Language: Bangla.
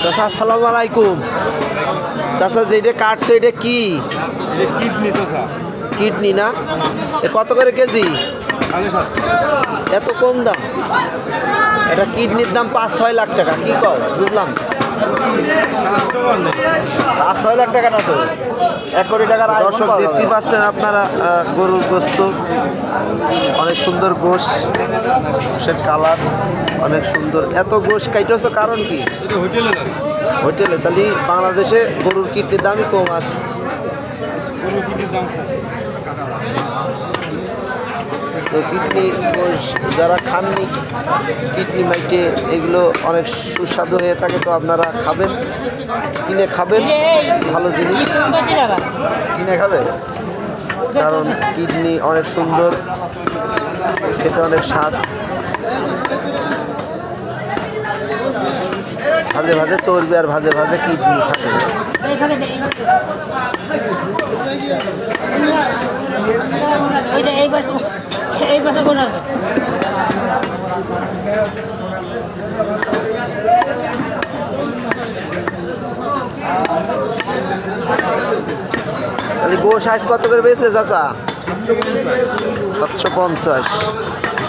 চাচা আসসালামু আলাইকুম। চাচা যেটা কাটছে এটা কি? কিডনি না? এ কত করে কেজি? এত কম দাম? এটা কিডনির দাম 5-6 লাখ টাকা। কি কও? বুঝলাম 5-6 লাখ টাকা না তো 1 কোটি টাকার। দর্শক দেখতে পাচ্ছেন আপনারা গরুর গোস্ত, অনেক সুন্দর গোশ, সেট কালার অনেক সুন্দর। এত গোশ কাইটেছো কারণ কি? হোটেলে তাহলে বাংলাদেশে গরুর কিডনির দামই কম আছে। তো কিডনি যারা খাননি, কিডনি মাইটে এগুলো অনেক সুস্বাদু হয়ে থাকে। তো আপনারা খাবেন, কিনে খাবেন, ভালো জিনিস কিনে খাবে। কারণ কিডনি অনেক সুন্দর, খেতে অনেক স্বাদ। ভাজে ভাজে চর্বি আর ভাজে ভাজে কিডনি থাকে। তাহলে গোশ আইস কত করে বেচলে চাচা? 750।